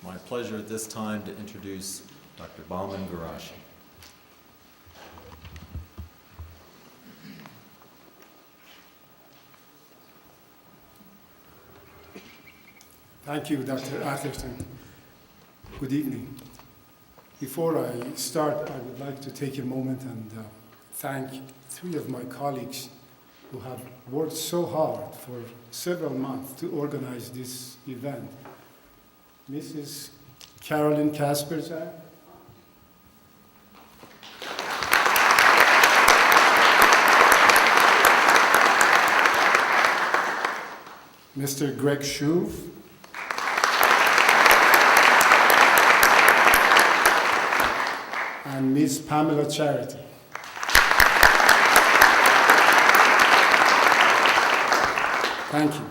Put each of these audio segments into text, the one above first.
my pleasure at this time to introduce Dr. Bahman Ghorashi. Thank you, Dr. Atherton. Good evening. Before I start, I would like to take a moment and thank three of my colleagues who have worked so hard for several months to organize this event. Mrs. Carolyn Kasperzak, Mr. Greg Shuve, and Ms. Pamela Charity. Thank you.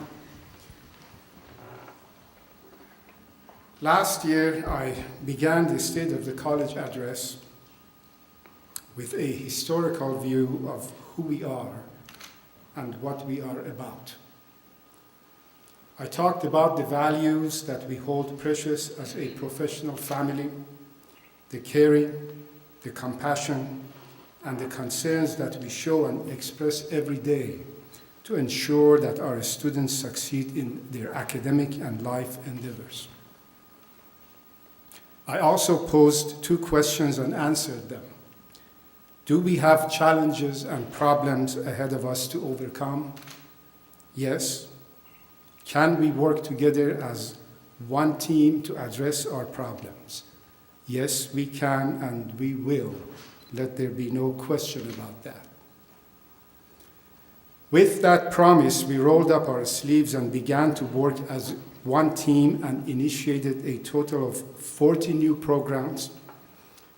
Last year, I began the State of the College address with a historical view of who we are and what we are about. I talked about the values that we hold precious as a professional family, the caring, the compassion, and the concerns that we show and express every day to ensure that our students succeed in their academic and life endeavors. I also posed two questions and answered them. Do we have challenges and problems ahead of us to overcome? Yes. Can we work together as one team to address our problems? Yes, we can and we will. Let there be no question about that. With that promise, we rolled up our sleeves and began to work as one team and initiated a total of 40 new programs,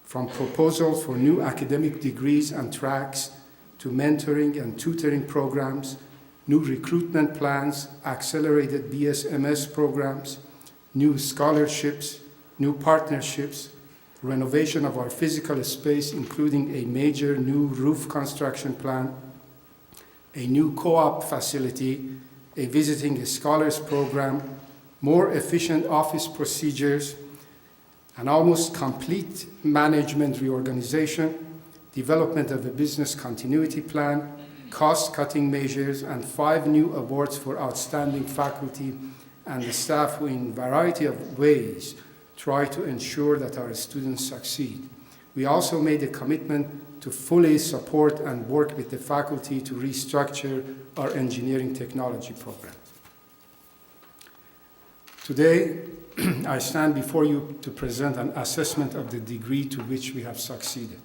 from proposals for new academic degrees and tracks to mentoring and tutoring programs, new recruitment plans, accelerated BSMS programs, new scholarships, new partnerships, renovation of our physical space, including a major new roof construction plan, a new co-op facility, a visiting scholars program, more efficient office procedures, an almost complete management reorganization, development of a business continuity plan, cost-cutting measures, and 5 new awards for outstanding faculty and the staff who, in a variety of ways, try to ensure that our students succeed. We also made a commitment to fully support and work with the faculty to restructure our engineering technology program. Today, I stand before you to present an assessment of the degree to which we have succeeded.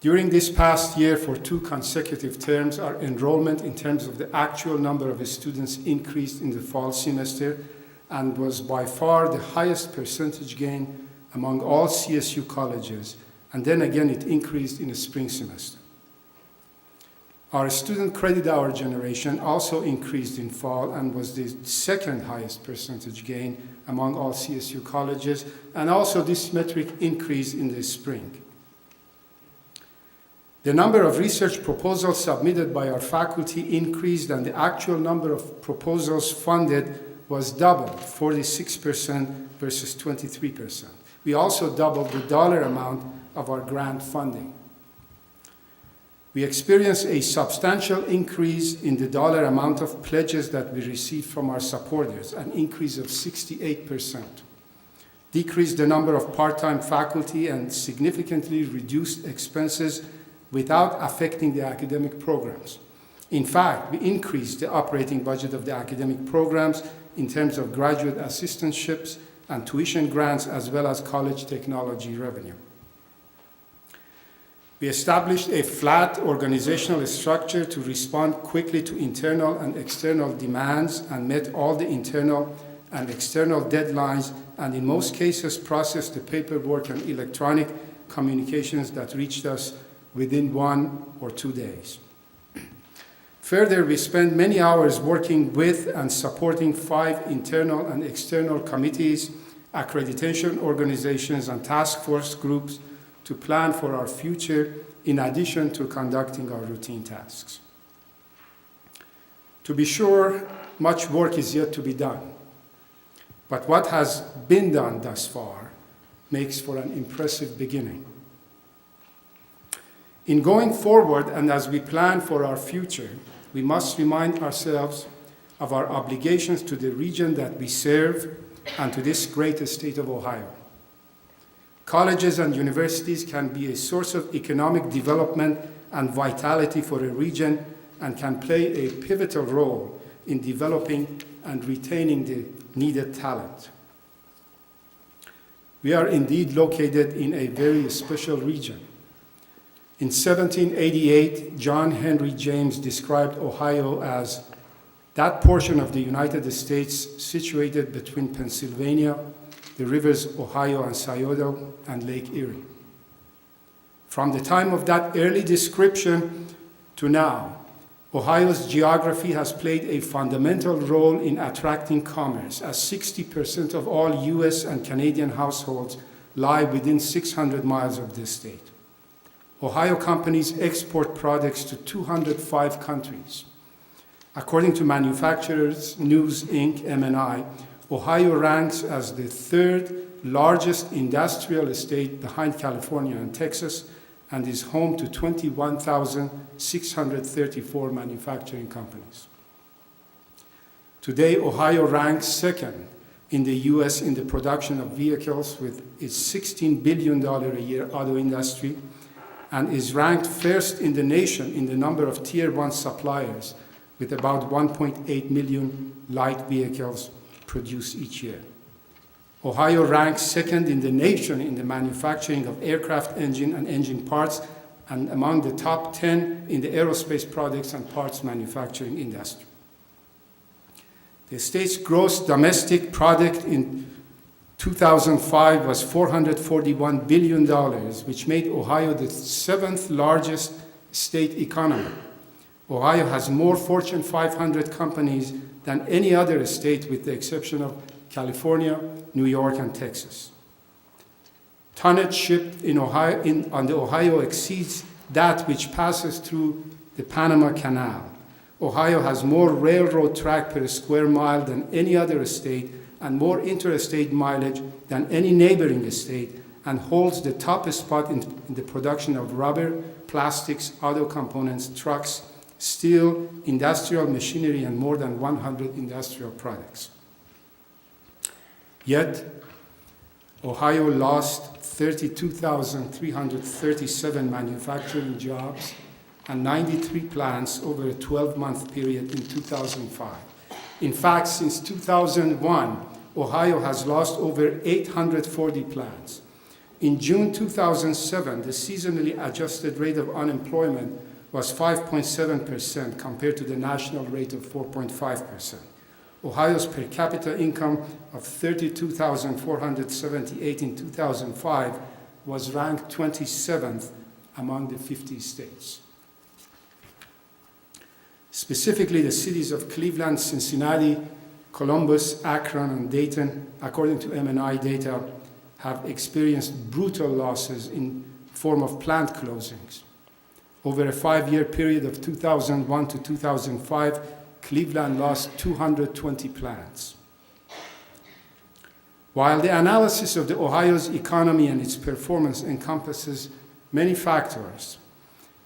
During this past year, for 2 consecutive terms, our enrollment in terms of the actual number of students increased in the fall semester and was by far the highest percentage gain among all CSU colleges, and then again it increased in the spring semester. Our student credit hour generation also increased in fall and was the 2nd highest percentage gain among all CSU colleges, and also this metric increased in the spring. The number of research proposals submitted by our faculty increased, and the actual number of proposals funded was doubled, 46% versus 23%. We also doubled the dollar amount of our grant funding. We experienced a substantial increase in the dollar amount of pledges that we received from our supporters, an increase of 68%, decreased the number of part-time faculty, and significantly reduced expenses without affecting the academic programs. In fact, we increased the operating budget of the academic programs in terms of graduate assistantships and tuition grants, as well as college technology revenue. We established a flat organizational structure to respond quickly to internal and external demands and met all the internal and external deadlines, and in most cases processed the paperwork and electronic communications that reached us within 1 or 2 days. Further, we spent many hours working with and supporting 5 internal and external committees, accreditation organizations, and task force groups to plan for our future, in addition to conducting our routine tasks. To be sure, much work is yet to be done. But what has been done thus far makes for an impressive beginning. In going forward and as we plan for our future, we must remind ourselves of our obligations to the region that we serve and to this great state of Ohio. Colleges and universities can be a source of economic development and vitality for a region and can play a pivotal role in developing and retaining the needed talent. We are indeed located in a very special region. In 1788, John Henry James described Ohio as that portion of the United States situated between Pennsylvania, the rivers Ohio and Scioto, and Lake Erie. From the time of that early description to now, Ohio's geography has played a fundamental role in attracting commerce, as 60% of all US and Canadian households lie within 600 miles of this state. Ohio companies export products to 205 countries. According to Manufacturers News, Inc., MNI, Ohio ranks as the third largest industrial state behind California and Texas and is home to 21,634 manufacturing companies. Today, Ohio ranks second in the US in the production of vehicles with its $16 billion a year auto industry, and is ranked first in the nation in the number of Tier 1 suppliers with about 1.8 million light vehicles produced each year. Ohio ranks second in the nation in the manufacturing of aircraft engine and engine parts, and among the top 10 in the aerospace products and parts manufacturing industry. The state's gross domestic product in 2005 was $441 billion, which made Ohio the seventh largest state economy. Ohio has more Fortune 500 companies than any other state with the exception of California, New York, and Texas. Tonnage shipped on the Ohio exceeds that which passes through the Panama Canal. Ohio has more railroad track per square mile than any other state and more interstate mileage than any neighboring state, and holds the top spot in the production of rubber, plastics, auto components, trucks, steel, industrial machinery, and more than 100 industrial products. Yet, Ohio lost 32,337 manufacturing jobs and 93 plants over a 12-month period in 2005. In fact, since 2001, Ohio has lost over 840 plants. In June 2007, the seasonally adjusted rate of unemployment was 5.7% compared to the national rate of 4.5%. Ohio's per capita income of $32,478 in 2005 was ranked 27th among the 50 states. Specifically, the cities of Cleveland, Cincinnati, Columbus, Akron, and Dayton, according to MNI data, have experienced brutal losses in form of plant closings. Over a 5-year period of 2001 to 2005, Cleveland lost 220 plants. While the analysis of Ohio's economy and its performance encompasses many factors,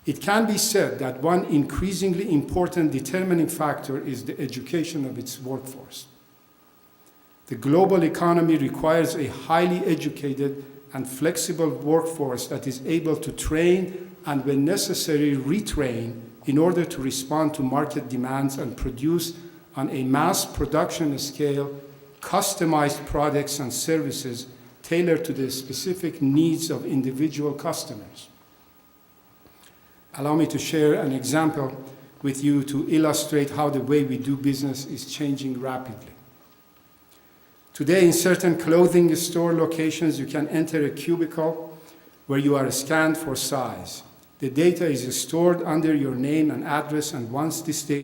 it can be said that one increasingly important determining factor is the education of its workforce. The global economy requires a highly educated and flexible workforce that is able to train and, when necessary, retrain in order to respond to market demands and produce on a mass production scale customized products and services tailored to the specific needs of individual customers. Allow me to share an example with you to illustrate how the way we do business is changing rapidly. Today, in certain clothing store locations, you can enter a cubicle where you are scanned for size. The data is stored under your name and address, and once this data